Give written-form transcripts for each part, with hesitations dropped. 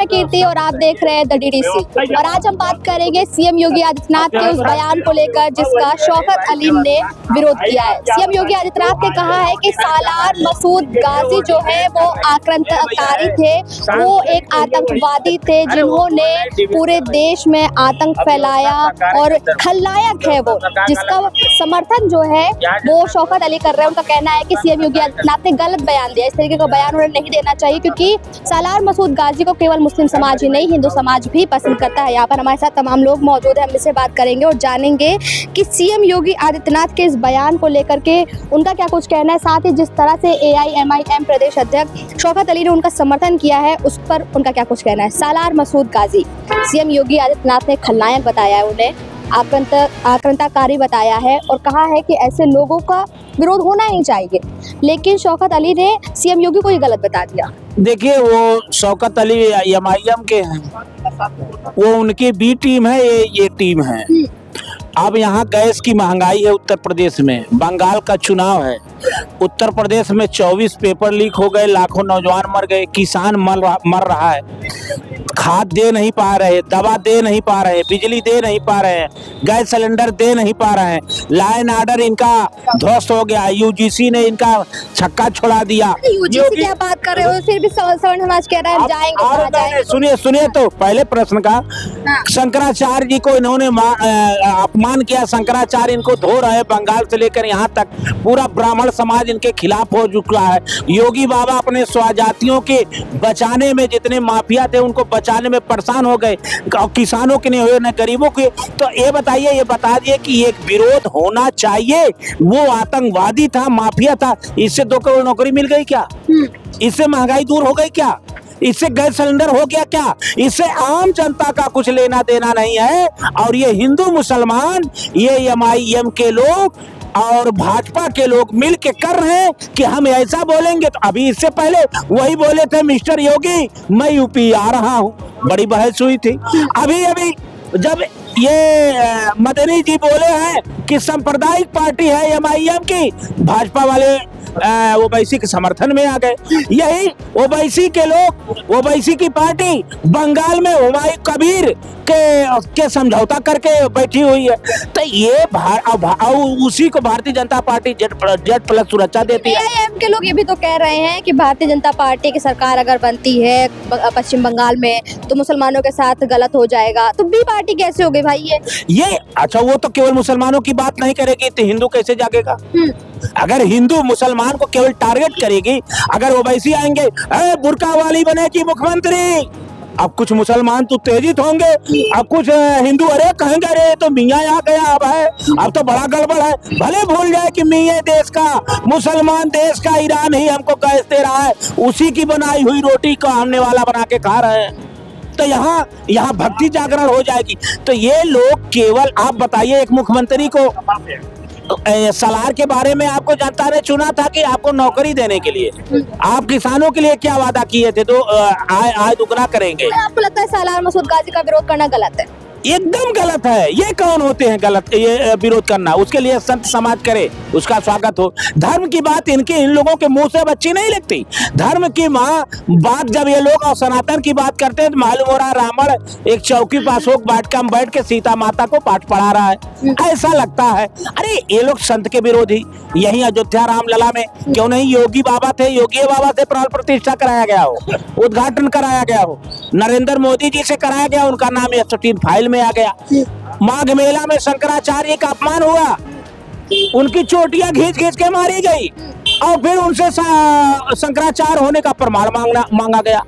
कीर्ति और आप देख रहे हैं द डीडीसी। और आज हम बात करेंगे सीएम योगी आदित्यनाथ के उस बयान को लेकर जिसका शौकत अली ने विरोध किया है। सीएम योगी आदित्यनाथ ने कहा है कि सालार मसूद गाजी जो है वो आक्रांतकारी थे, वो एक आतंकवादी थे जिन्होंने पूरे देश में आतंक फैलाया और खलनायक है वो, जिसका समर्थन जो है वो शौकत अली कर रहे हैं। उनका कहना है कि सीएम योगी आदित्यनाथ ने गलत बयान दिया, इस तरीके का बयान उन्हें नहीं देना चाहिए, क्योंकि सालार मसूद गाजी को केवल मुस्लिम समाज ही नहीं हिंदू समाज भी पसंद करता है। यहाँ पर हमारे साथ तमाम लोग मौजूद हैं, हम इससे बात करेंगे और जानेंगे कि सीएम योगी आदित्यनाथ के इस बयान को लेकर के उनका क्या कुछ कहना है। साथ ही जिस तरह से AIMIM प्रदेश अध्यक्ष शौकत अली ने उनका समर्थन किया है उस पर उनका क्या कुछ कहना है। सालार मसूद गाजी सीएम योगी आदित्यनाथ ने खलनायक बताया है, उन्हें आक्रांतकारी बताया है और कहा है कि ऐसे लोगों का विरोध होना ही चाहिए, लेकिन शौकत अली ने सीएम योगी को ये गलत बता दिया। देखिए, वो शौकत अली MIM के हैं, वो उनकी B टीम है, ये टीम है। अब यहाँ गैस की महंगाई है उत्तर प्रदेश में, बंगाल का चुनाव है, उत्तर प्रदेश में 24 पेपर लीक हो गए, लाखों नौजवान मर गए, किसान मर रहा है, खाद दे नहीं पा रहे, दवा दे नहीं पा रहे, बिजली दे नहीं पा रहे, गैस सिलेंडर दे नहीं पा रहे हैं, लाइन आर्डर इनका ध्वस्त हो गया, UGC ने इनका छक्का छोड़ा दिया। UGC क्या बात कर रहे हो, फिर भी सवर्ण समाज कह रहा है जाएंगे। सुनिए तो पहले प्रश्न का, शंकराचार्य जी को इन्होंने अपमान किया, शंकराचार्य इनको धो रहे, बंगाल से लेकर यहाँ तक पूरा ब्राह्मण समाज इनके खिलाफ हो चुका है। योगी बाबा अपने स्वजातियों के बचाने में, जितने माफिया थे उनको बचाने में परेशान हो गए, किसानों के नहीं हुए न गरीबों के। तो ये बताइए, ये बता दिए कि एक विरोध होना चाहिए, वो आतंकवादी था, माफिया था, इससे 2 करोड़ नौकरी मिल गई क्या? इससे महंगाई दूर हो गई क्या? इससे गैस सिलेंडर हो गया क्या? इससे आम जनता का कुछ लेना देना नहीं है। और ये हिंदू मुसलमान, ये MIM के लोग और भाजपा के लोग मिल के कर रहे हैं कि हम ऐसा बोलेंगे। तो अभी इससे पहले वही बोले थे, मिस्टर योगी मैं यूपी आ रहा हूँ, बड़ी बहस हुई थी। अभी जब ये मदनी जी बोले हैं कि सांप्रदायिक पार्टी है MIM की, भाजपा वाले ओवैसी के समर्थन में आ गए। यही ओवैसी के लोग, ओवैसी की पार्टी बंगाल में हुमायूं कबीर के समझौता करके बैठी हुई है। तो ये उसी को भारतीय जनता पार्टी Z+ सुरक्षा देती है। AIM के लोग ये भी तो कह रहे हैं कि भारतीय जनता पार्टी की सरकार अगर बनती है पश्चिम बंगाल में तो मुसलमानों के साथ गलत हो जाएगा। तो B पार्टी कैसे हो गई भाई ये? अच्छा, वो तो केवल मुसलमानों की बात नहीं करेगी तो हिंदू कैसे जागेगा? अगर हिंदू मुसलमान को केवल टारगेट करेगी, अगर ओवैसी आएंगे बुर्का वाली बनेगी मुख्यमंत्री, अब कुछ मुसलमान तो उत्तेजित होंगे, अब कुछ हिंदू अरे कहेंगे अरे तो मियाँ यहाँ गया, अब तो बड़ा गड़बड़ है। भले भूल जाए कि मियाँ देश का, मुसलमान देश का, ईरान ही हमको गैस दे रहा है, उसी की बनाई हुई रोटी का हमने वाला बना के खा रहे हैं। तो यहाँ भक्ति जागरण हो जाएगी। तो ये लोग केवल, आप बताइए, एक मुख्यमंत्री को सालार के बारे में आपको जनता ने चुना था कि आपको नौकरी देने के लिए, आप किसानों के लिए क्या वादा किए थे? तो आय दुगना करेंगे। आपको लगता है सालार मसूद गाजी का विरोध करना गलत है? एकदम गलत है। ये कौन होते हैं गलत ये विरोध करना? उसके लिए संत समाज करे, उसका स्वागत हो। धर्म की बात इन लोगों के मुंह से अच्छी नहीं लगती। धर्म की बात जब ये लोग और सनातन की बात करते हैं तो मालूम हो रहा है रावण एक चौकी पास हो बैठ के सीता माता को पाठ पढ़ा रहा है, ऐसा लगता है। अरे ये लोग संत के विरोधी। यही अयोध्या रामलला में क्यों नहीं योगी बाबा से प्राण प्रतिष्ठा कराया गया हो, उद्घाटन कराया गया हो, नरेंद्र मोदी जी से कराया गया, उनका नाम S3 फाइल में आ गया। माघ मेला में शंकराचार्य का अपमान हुआ, उनकी चोटियां घींच के मारी गई और फिर उनसे शंकराचार्य होने का प्रमाण मांगा गया।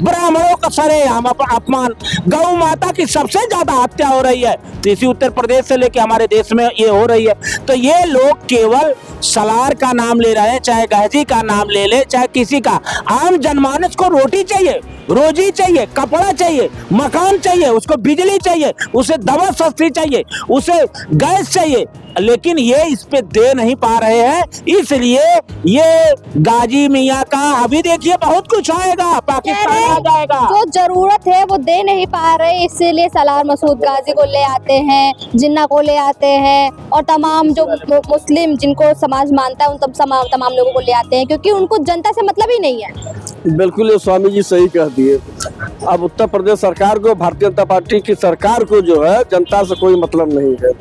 ब्राह्मणों का सरेआम अपमान, गौ माता की सबसे ज्यादा हत्या हो रही है, तो इसी उत्तर प्रदेश से लेके हमारे देश में ये हो रही है। तो ये लोग केवल सलार का नाम ले रहे हैं, चाहे गाजी का नाम ले ले, चाहे किसी का। आम जनमानस को रोटी चाहिए, रोजी चाहिए, कपड़ा चाहिए, मकान चाहिए, उसको बिजली चाहिए, उसे दवा सस्ती चाहिए, उसे गैस चाहिए, लेकिन ये इस पे दे नहीं पा रहे हैं। इसलिए ये गाजी मियाँ का अभी देखिए बहुत कुछ आएगा, पाकिस्तान आ जाएगा। जो जरूरत है वो दे नहीं पा रहे, इसीलिए सालार मसूद गाजी को ले आते हैं, जिन्ना को ले आते हैं और तमाम जो मुस्लिम जिनको समाज मानता है उन तमाम लोगों को ले आते हैं, क्योंकि उनको जनता से मतलब ही नहीं है। बिल्कुल, स्वामी जी सही कह दिए। अब उत्तर प्रदेश सरकार को, भारतीय जनता पार्टी की सरकार को जो है जनता से कोई मतलब नहीं है,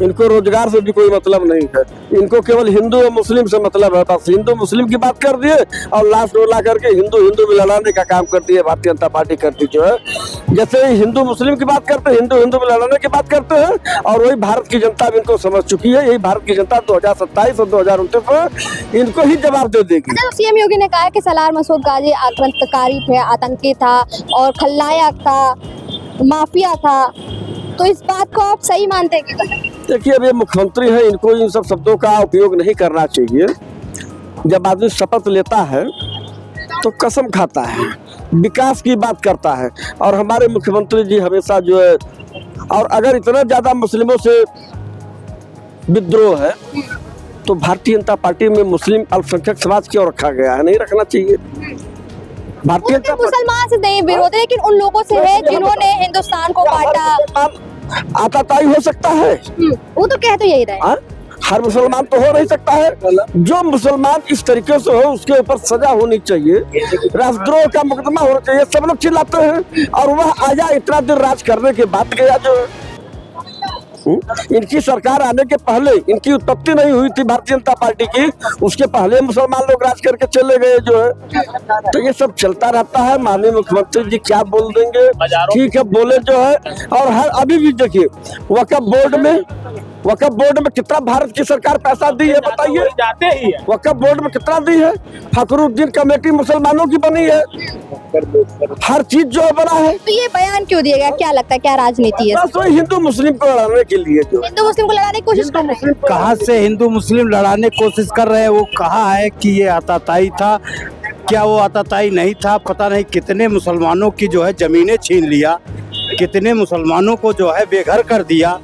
इनको रोजगार से भी कोई मतलब नहीं है, इनको केवल हिंदू और मुस्लिम से मतलब है। बस हिंदू मुस्लिम की बात कर दिए और लास्ट ला करके हिंदू हिंदू में लड़ाने का काम करती है भारतीय जनता पार्टी करती जो है। जैसे हिंदू मुस्लिम की बात करते हैं, हिंदू हिंदू में लड़ाने की बात करते हैं, और वही भारत की जनता भी इनको समझ चुकी है। यही भारत की जनता 2027 और 2029 में इनको ही जवाब दे देगी। सीएम योगी ने कहा कि सलार मसूद गाजी आक्रांतकारी थे, आतंकी था और खलनायक था, माफिया था, तो इस बात को आप सही मानते हैं कि गलत? देखिए, अब ये मुख्यमंत्री है, इनको इन सब शब्दों का उपयोग नहीं करना चाहिए। जब आदमी शपथ लेता है तो कसम खाता है, विकास की बात करता है, और हमारे मुख्यमंत्री जी हमेशा जो है, और अगर इतना ज्यादा मुस्लिमों से विद्रोह है तो भारतीय जनता पार्टी में मुस्लिम अल्पसंख्यक समाज क्यों रखा गया है? नहीं रखना चाहिए। भारतीय जनता मुसलमान से नहीं विरोध है, लेकिन उन लोगों से है जिन्होंने हिंदुस्तान को बांटा। आताताई हो सकता है, वो तो कह तो यही रहे। हर मुसलमान तो हो नहीं सकता है। जो मुसलमान इस तरीके से हो उसके ऊपर सजा होनी चाहिए, राष्ट्रद्रोह का मुकदमा होना चाहिए। सब लोग चिल्लाते हैं और वह आया इतना देर राज करने के बाद गया जो है। इनकी सरकार आने के पहले, इनकी उत्पत्ति नहीं हुई थी भारतीय जनता पार्टी की, उसके पहले मुसलमान लोग राज करके चले गए जो है। तो ये सब चलता रहता है। माननीय मुख्यमंत्री जी क्या बोल देंगे, ठीक है बोले जो है। और हर अभी भी देखिए वक्फ बोर्ड में कितना भारत की सरकार पैसा दी है बताइए? वक्फ बोर्ड में कितना दी है? फखरुद्दीन कमेटी मुसलमानों की बनी है, हर चीज जो है बना है। तो ये बयान क्यों दिया गया, क्या लगता है, क्या राजनीति है? बस वही हिंदू मुस्लिम को लड़ाने के लिए जो हिंदू मुस्लिम को लड़ाने की कोशिश कर रहे हैं। कहाँ से हिंदू मुस्लिम लड़ाने की कोशिश कर रहे हैं? वो कहा है कि ये आताताई था, क्या वो आताताई नहीं था? पता नहीं कितने मुसलमानों की जो है जमीनें छीन लिया, कितने मुसलमानों को जो है बेघर कर दिया,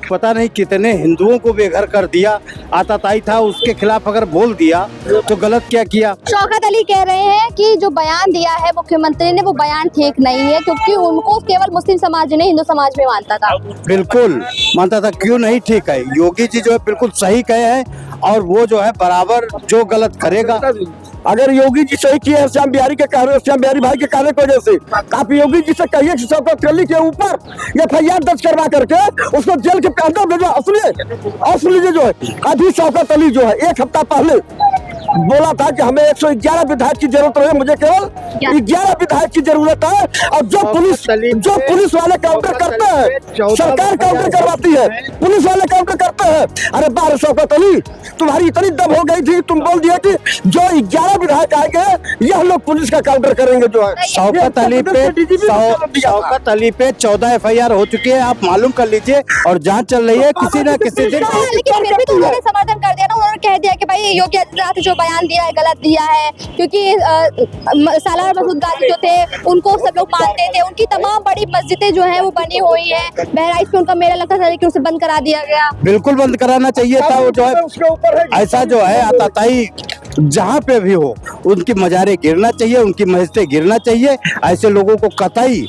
पता नहीं कितने हिंदुओं को बेघर कर दिया। आताताई था, उसके खिलाफ अगर बोल दिया तो गलत क्या किया? शौकत अली कह रहे हैं कि जो बयान दिया है मुख्यमंत्री ने वो बयान ठीक नहीं है, क्योंकि उनको केवल मुस्लिम समाज नहीं हिंदू समाज में मानता था। बिल्कुल मानता था, क्यों नहीं ठीक है? योगी जी जो है बिल्कुल सही कहे हैं, और वो जो है बराबर जो गलत करेगा। अगर योगी जी सही किए श्याम बिहारी भाई के कहने की वजह से, आप योगी जी से कहिए कि शौकत अली के ऊपर FIR दर्ज करवा करके उसको जेल के अंदर भेजो। असली जो है, अभी शौकत अली जो है 1 हफ्ता पहले बोला था कि हमें 111 विधायक की जरूरत है, मुझे केवल 11 विधायक की जरूरत है। और जो पुलिस वाले काउंटर करते हैं, सरकार काउंटर करवाती है, पुलिस वाले काउंटर करते हैं। अरे बार शौकत अली, तुम्हारी इतनी दम हो गई थी, तुम बोल दिया कि जो 11 विधायक आएंगे यह लोग पुलिस का काउंटर करेंगे जो है। शौकत अली पे 14 FIR हो चुकी है, आप मालूम कर लीजिए, और जांच चल रही है किसी न किसी दिन। लेकिन फिर भी तो उन्होंने समर्थन कर दिया ना, उन्होंने कह दिया कि भाई योगी आदित्यनाथ जो बयान दिया है गलत दिया है, क्योंकि सालार मसूद गाजी जो थे उनको सब लोग मानते थे, उनकी तमाम बड़ी मस्जिदें जो है वो बनी हुई है। बहराइच में उनका मेला लगता था लेकिन उसे बंद करा दिया गया। बिल्कुल बंद कराना चाहिए था। वो जो है ऐसा जो है आताताई जहाँ पे भी हो उनकी मजारें गिरना चाहिए, उनकी मस्जिदें गिरना चाहिए। ऐसे लोगों को कतई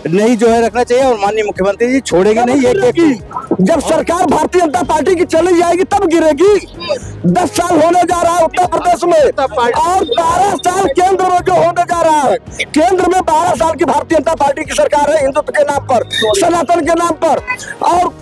नहीं जो है रखना चाहिए, और माननीय मुख्यमंत्री जी छोड़ेंगे नहीं। जब सरकार भारतीय जनता पार्टी की चली जाएगी तब गिरेगी। 10 साल होने जा रहा है उत्तर प्रदेश में, और 12 साल केंद्र में जो होने जा रहा है। केंद्र में 12 साल की भारतीय जनता पार्टी की सरकार है, हिंदुत्व के नाम पर, सनातन के नाम पर, और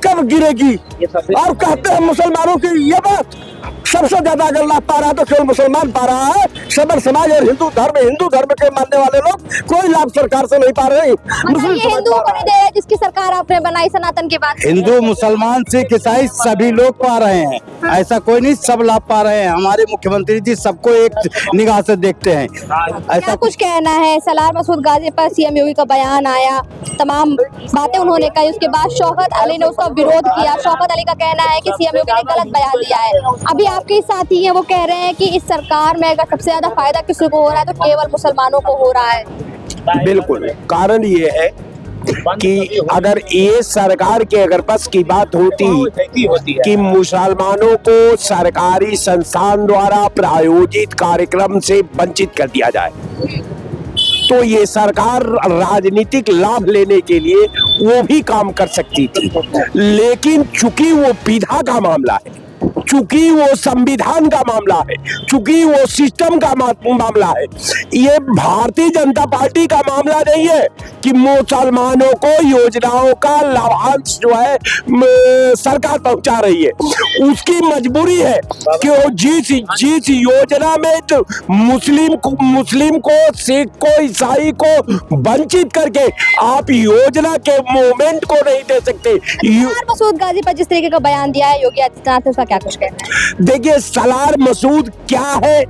कब गिरेगी? और कहते हैं मुसलमानों की ये बात सबसे ज्यादा अगर लाभ पा रहा है तो केवल मुसलमान पा रहा है। सबर समाज और हिंदू धर्म के मानने वाले लोग कोई लाभ सरकार से नहीं पा रहे। मुस्लिम हिंदुओं को नहीं दे रहे जिसकी सरकार आपने बनाई सनातन के बाद। हिंदू मुसलमान सिख ईसाई सभी लोग पा रहे हैं, ऐसा कोई नहीं, सब लाभ पा रहे हैं। हमारे मुख्यमंत्री जी सबको एक निगाह से देखते हैं। ऐसा कुछ कहना है, सलार मसूद गाजी पर सीएम योगी का बयान आया, तमाम बातें उन्होंने कही, उसके बाद शौकत अली ने उसका विरोध किया। शौकत अली का कहना है कि सीएम योगी ने गलत बयान दिया है। अभी आपके साथी हैं वो कह रहे हैं कि इस सरकार में अगर सबसे ज्यादा फायदा किसी को हो रहा है तो केवल मुसलमानों को हो रहा है। बिल्कुल, कारण ये है कि अगर ये सरकार के अगर बस की बात होती कि मुसलमानों को सरकारी संस्थान द्वारा प्रायोजित कार्यक्रम से वंचित कर दिया जाए तो ये सरकार राजनीतिक लाभ लेने के लिए वो भी काम कर सकती थी। लेकिन चूंकि वो विधा का मामला है, चूंकि वो संविधान का मामला है, चूंकि वो सिस्टम का मामला है, ये भारतीय जनता पार्टी का मामला नहीं है कि मुसलमानों को योजनाओं का लाभांश जो है सरकार पहुंचा रही है। उसकी मजबूरी है कि वो जिस योजना में तो मुस्लिम को, सिख को, ईसाई को वंचित करके आप योजना के मोमेंट को नहीं दे सकते। सलार मसूद गाजी पर जिस तरीके का बयान दिया है योगी आदित्यनाथ, उसका क्या कुछ कहना है? देखिए, सलार मसूद क्या है,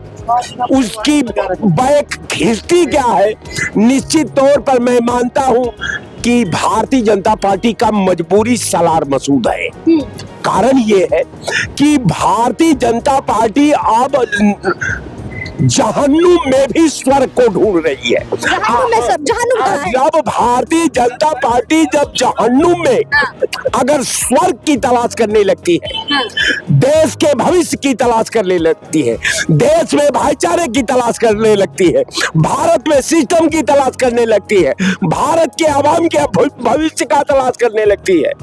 उसकी बैक हिस्ट्री क्या है, निश्चित तौर पर मैं मानता हूं कि भारतीय जनता पार्टी का मजबूरी सलार मसूद है। कारण ये है कि भारतीय जनता पार्टी अब जहन्नुम में भी स्वर्ग को ढूंढ रही है। जब भारतीय जनता पार्टी जब जहन्नुम में अगर स्वर्ग की तलाश करने लगती है, देश के भविष्य की तलाश करने लगती है, देश में भाईचारे की तलाश करने लगती है, भारत में सिस्टम की तलाश करने लगती है, भारत के आवाम के भविष्य का तलाश करने लगती है,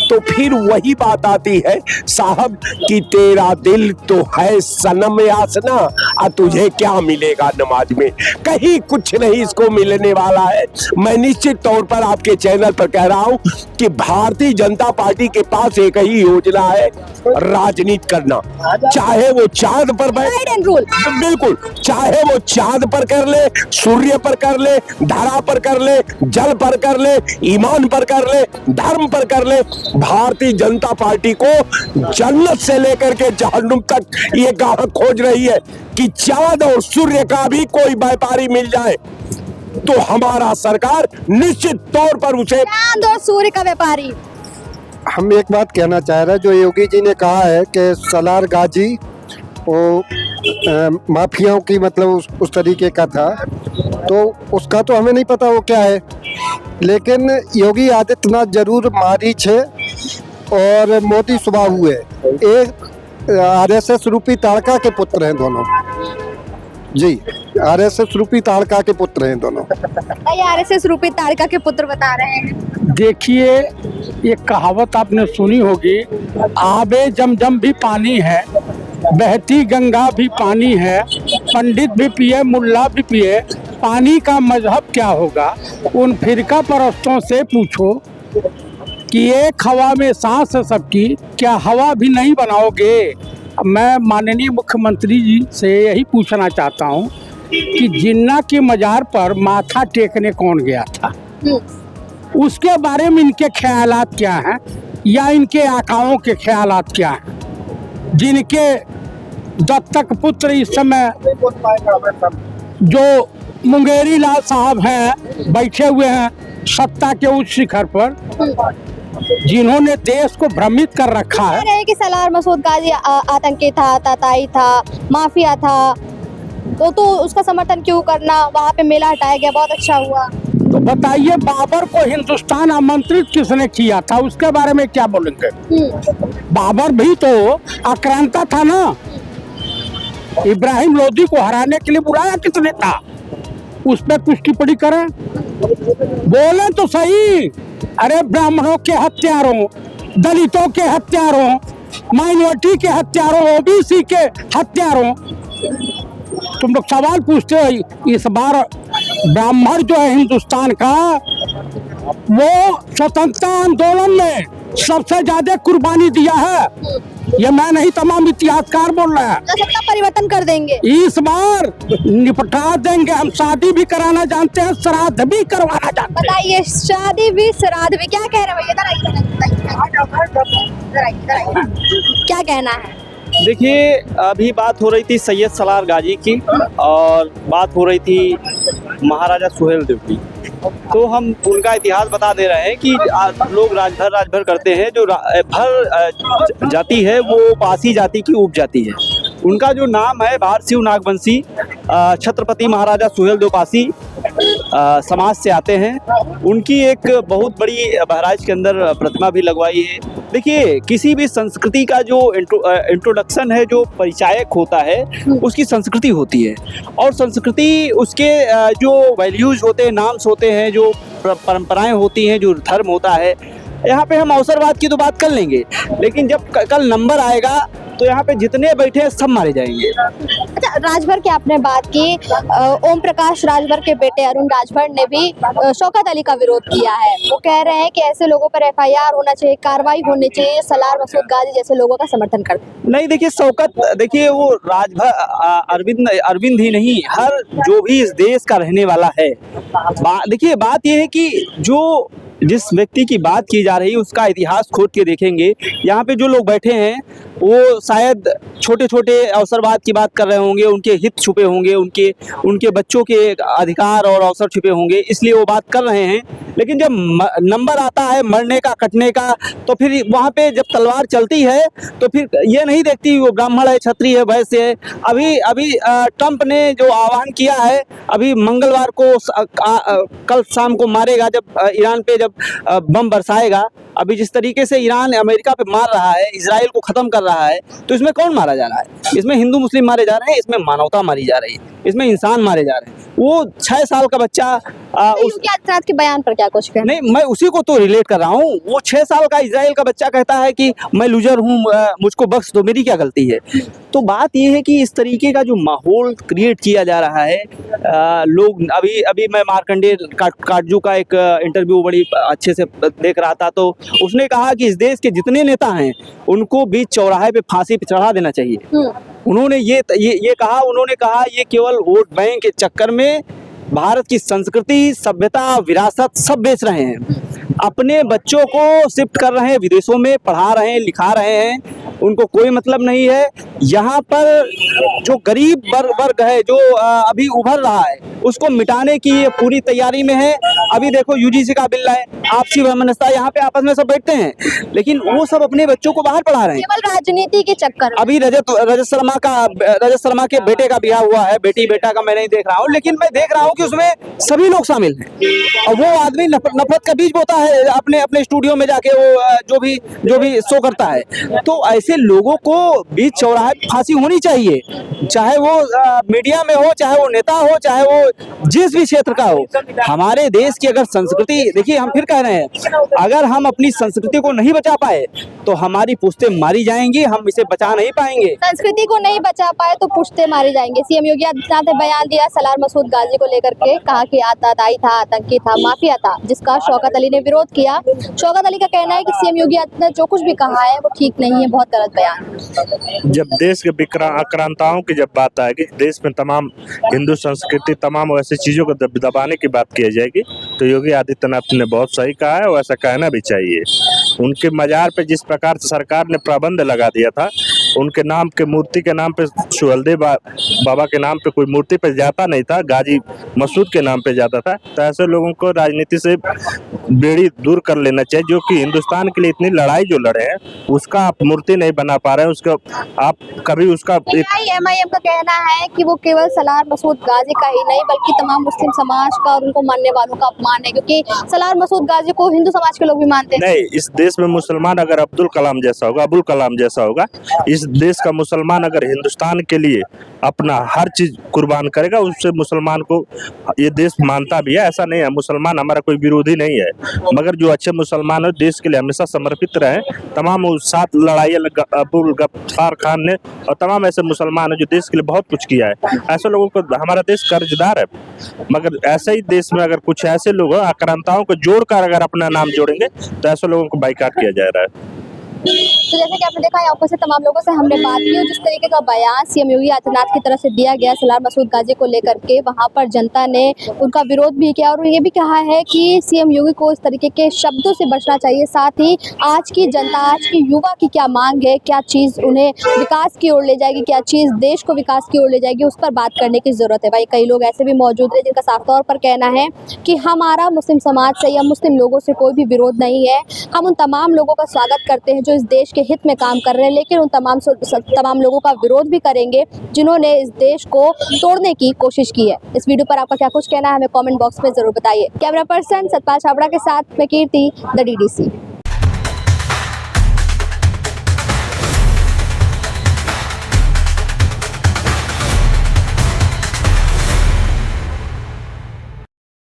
तो फिर वही बात आती है साहब कि तेरा दिल तो है सनम यासना, और तुझे क्या मिलेगा नमाज में, कहीं कुछ नहीं इसको मिलने वाला है। मैं निश्चित तौर पर आपके चैनल पर कह रहा हूं कि भारतीय जनता पार्टी के पास एक ही योजना है, राजनीति करना, चाहे वो चांद पर बिल्कुल, चाहे वो चांद पर कर ले, सूर्य पर कर ले, धरा पर कर ले, जल पर कर ले, ईमान पर कर ले, धर्म पर कर ले, भारतीय जनता पार्टी को जन्नत से लेकर के जहन्नुम तक ये गाहक खोज रही है कि चांद और सूर्य का भी कोई व्यापारी मिल जाए तो हमारा सरकार निश्चित तौर पर उसे चांद और सूर्य का व्यापारी। हम एक बात कहना चाह रहे हैं, जो योगी जी ने कहा है कि सलार गाजी वो माफियाओं की मतलब उस तरीके का था, तो उसका तो हमें नहीं पता वो क्या है, लेकिन योगी आदित्यनाथ जरूर मारीच है और मोदी स्वभाव है। एक आरएसएस रूपी ताड़का के पुत्र हैं दोनों जी, आरएसएस रूपी ताड़का के पुत्र हैं दोनों। आरएसएस रूपी ताड़का के पुत्र बता रहे हैं। देखिए, ये कहावत आपने सुनी होगी, आबे जमजम भी पानी है, बहती गंगा भी पानी है, पंडित भी पिए मुल्ला भी पिए, पानी का मजहब क्या होगा? उन फिरका परस्तों से पूछो कि एक हवा में सांस है सबकी, क्या हवा भी नहीं बनाओगे? मैं माननीय मुख्यमंत्री जी से यही पूछना चाहता हूँ कि जिन्ना के मजार पर माथा टेकने कौन गया था, उसके बारे में इनके ख्यालात क्या हैं, या इनके आकाओं के ख्यालात क्या हैं, जिनके दत्तक पुत्र इस समय जो मुंगेरी लाल साहब हैं, बैठे हुए हैं सत्ता के उच्च शिखर पर, जिन्होंने देश को भ्रमित कर रखा है। कि सलार मसूद गाजी आतंकी था, ताताई था, माफिया था, तो उसका समर्थन क्यों करना? वहाँ पे मेला हटाया गया, बहुत अच्छा हुआ। तो बताइए, बाबर को हिंदुस्तान आमंत्रित किसने किया था, उसके बारे में क्या बोलेंगे? बाबर भी तो आक्रांता था ना, इब्राहिम लोदी को हराने के लिए बुलाया किसने था? उस पर कुछ टिप्पणी करें, बोले तो सही। अरे ब्राह्मणों के हत्यारों, दलितों के हत्यारों, माइनॉरिटी के हत्यारों, ओबीसी के हत्यारों, तुम लोग सवाल पूछते हो। इस बार ब्राह्मण जो है हिंदुस्तान का, वो स्वतंत्रता आंदोलन में सबसे ज्यादा कुर्बानी दिया है। ये मैं नहीं, तमाम इतिहासकार बोल रहे हैं। सत्ता परिवर्तन कर देंगे, इस बार निपटा देंगे। हम शादी भी कराना जानते हैं, श्राद्ध भी करवाना जानते हैं। बताइए, शादी भी श्राद्ध भी, क्या कह रहे हैं क्या कहना है? देखिए, अभी बात हो रही थी सैयद सलार गाजी की और बात हो रही थी महाराजा सुहेलदेव की, तो हम उनका इतिहास बता दे रहे हैं कि लोग राजभर करते हैं। जो भर जाति है वो पासी जाति की उपजाति है। उनका जो नाम है भारसिंह नागवंशी, छत्रपति महाराजा सुहेलदेव पासी समाज से आते हैं। उनकी एक बहुत बड़ी बहराइच के अंदर प्रतिमा भी लगवाई है। देखिए, किसी भी संस्कृति का जो इंट्रोडक्शन है, जो परिचायक होता है, उसकी संस्कृति होती है, और संस्कृति उसके जो वैल्यूज होते हैं, नाम्स होते हैं, जो परंपराएं होती हैं, जो धर्म होता है, यहाँ पे हम अवसरवाद की तो बात कर लेंगे, लेकिन जब कल नंबर आएगा तो यहाँ पे जितने बैठे हैं सब मारे जाएंगे। अच्छा, राजभर की आपने बात की, ओम प्रकाश राजभर के बेटे अरुण राजभर ने भी शौकत अली का विरोध किया है। वो कह रहे हैं कि ऐसे लोगों पर FIR होना चाहिए, कार्रवाई होनी चाहिए, सलार मसूद गाजी जैसे लोगों का समर्थन करते हैं। नहीं, देखिए शौकत, देखिए वो राजभर अरविंद ही नहीं, हर जो भी इस देश का रहने वाला है। देखिए बात ये है कि जो जिस व्यक्ति की बात की जा रही है उसका इतिहास खोद के देखेंगे। यहाँ पे जो लोग बैठे हैं वो शायद छोटे छोटे अवसरवाद की बात कर रहे होंगे, उनके हित छुपे होंगे, उनके बच्चों के अधिकार और अवसर छुपे होंगे, इसलिए वो बात कर रहे हैं। लेकिन जब नंबर आता है मरने का, कटने का, तो फिर वहाँ पे जब तलवार चलती है तो फिर ये नहीं देखती वो ब्राह्मण है, क्षत्रिय है, वैश्य है। अभी ट्रंप ने जो आह्वान किया है, अभी मंगलवार को कल शाम को मारेगा, जब ईरान पे जब बम बरसाएगा। अभी जिस तरीके से ईरान अमेरिका पे मार रहा है, इजराइल को खत्म कर रहा है, तो इसमें कौन मारा जा रहा है? इसमें हिंदू मुस्लिम मारे जा रहे हैं, इसमें मानवता मारी जा रही है, इसमें इंसान मारे जा रहे हैं। वो 6 साल का बच्चा योगी आदित्यनाथ के बयान पर क्या कुछ कहना? नहीं, मैं उसी को तो रिलेट कर रहा हूँ। वो 6 साल का इजराइल का बच्चा कहता है कि मैं लूजर हूँ, मुझको बख्श दो, मेरी क्या गलती है? तो बात ये है कि इस तरीके का जो माहौल क्रिएट किया जा रहा है, लोग अभी मैं मार्कंडेय काटजू का एक इंटरव्यू बड़ी अच्छे से देख रहा था, तो उसने कहा कि इस देश के जितने नेता हैं उनको बीच चौराहे पे फांसी पे चढ़ा देना चाहिए। उन्होंने ये कहा ये केवल वोट बैंक के चक्कर में भारत की संस्कृति, सभ्यता, विरासत सब बेच रहे हैं। अपने बच्चों को शिफ्ट कर रहे हैं, विदेशों में पढ़ा रहे हैं, लिखा रहे हैं, उनको कोई मतलब नहीं है। यहाँ पर जो गरीब वर्ग है, जो अभी उभर रहा है, उसको मिटाने की ये पूरी तैयारी में है। अभी देखो UGC का बिल है, आपसी वैमनस्यता, यहाँ पे आपस में सब बैठते हैं, लेकिन वो सब अपने बच्चों को बाहर पढ़ा रहे हैं केवल राजनीति के चक्कर में। अभी रजत शर्मा के बेटे का ब्याह हुआ है, बेटी बेटा का मैं नहीं देख रहा हूँ, लेकिन मैं देख रहा हूँ कि उसमें सभी लोग शामिल हैं। और वो आदमी नफरत का बीज बोता है अपने स्टूडियो में जाके, वो जो भी शो करता है। तो ऐसे लोगों को बीच चौराहे फांसी होनी चाहिए, चाहे वो मीडिया में हो, चाहे वो नेता हो, चाहे वो जिस भी क्षेत्र का हो। हमारे देश की अगर संस्कृति, देखिए हम फिर कह रहे हैं, अगर हम अपनी संस्कृति को नहीं बचा पाए तो हमारी पुश्तें मारी जाएंगी, हम इसे बचा नहीं पाएंगे। संस्कृति को नहीं बचा पाए तो पुश्ते मारी जाएंगे। सीएम योगी आदित्यनाथ ने बयान दिया सलार मसूद गाजी को लेकर के, कहा कि आतताई था, आतंकी था, माफिया था, जिसका शौकत अली ने विरोध किया। शौकत अली का कहना है कि सीएम योगी आदित्यनाथ ने जो कुछ भी कहा है वो ठीक नहीं है, बहुत गलत बयान। जब देश के आक्रांताओं की जब बात आएगी, देश में तमाम हिंदू संस्कृति, तमाम ऐसी चीजों को दबाने की बात की जाएगी, तो योगी आदित्यनाथ ने बहुत सही कहा है और ऐसा कहना भी चाहिए। उनके मजार पे जिस प्रकार से सरकार ने प्रबंध लगा दिया था, उनके नाम के मूर्ति के नाम पे, सुहेलदेव बाबा के नाम पे कोई मूर्ति पे जाता नहीं था, गाजी मसूद के नाम पे जाता था। तो ऐसे लोगों को राजनीति से बेड़ी दूर कर लेना चाहिए, जो कि हिंदुस्तान के लिए इतनी लड़ाई जो लड़े हैं, उसका आप मूर्ति नहीं बना पा रहे हैं, उसका आप कभी उसका MIM का कहना है कि वो केवल सलार मसूद गाजी का ही नहीं बल्कि तमाम मुस्लिम समाज का और उनको मानने वालों का अपमान है, क्योंकि सलार मसूद गाजी को हिंदू समाज के लोग भी मानते हैं। नहीं, इस देश में मुसलमान अगर अब्दुल कलाम जैसा होगा, इस देश का मुसलमान अगर हिंदुस्तान के लिए अपना हर चीज कुर्बान करेगा, उससे मुसलमान को ये देश मानता भी है। ऐसा नहीं है, मुसलमान हमारा कोई विरोधी नहीं है, मगर जो अच्छे मुसलमान है देश के लिए हमेशा समर्पित रहे। तमाम 7 लड़ाइयाँ अब्दुल गफ्फार खान ने और तमाम ऐसे मुसलमान है जो देश के लिए बहुत कुछ किया है। ऐसे लोगों को हमारा देश कर्जदार है, मगर ऐसे ही देश में अगर कुछ ऐसे लोग आक्रांताओं को जोड़कर अगर अपना नाम जोड़ेंगे तो ऐसे लोगों को बाइकाट किया जा रहा है। तो जैसे कि आपने देखा, यहाँ पर से तमाम लोगों से हमने बात की, जिस तरीके का बयान सीएम योगी आदित्यनाथ की तरफ से दिया गया सलार मसूद गाजी को लेकर के, वहाँ पर जनता ने उनका विरोध भी किया और ये भी कहा है कि सीएम योगी को इस तरीके के शब्दों से बचना चाहिए। साथ ही आज की जनता, आज की युवा की क्या मांग है, क्या चीज़ उन्हें विकास की ओर ले जाएगी, क्या चीज़ देश को विकास की ओर ले जाएगी, उस पर बात करने की ज़रूरत है। भाई कई लोग ऐसे भी मौजूद हैं जिनका साफ तौर पर कहना है कि हमारा मुस्लिम समाज से या मुस्लिम लोगों से कोई भी विरोध नहीं है, हम उन तमाम लोगों का स्वागत करते हैं जो इस देश के हित में काम कर रहे हैं, लेकिन उन तमाम लोगों का विरोध भी करेंगे जिन्होंने इस देश को तोड़ने की कोशिश की है। इस वीडियो पर आपका क्या कुछ कहना है हमें कमेंट बॉक्स में जरूर बताइए। कैमरा पर्सन सतपाल छाबड़ा के साथ मैं कीर्ति, द DDC।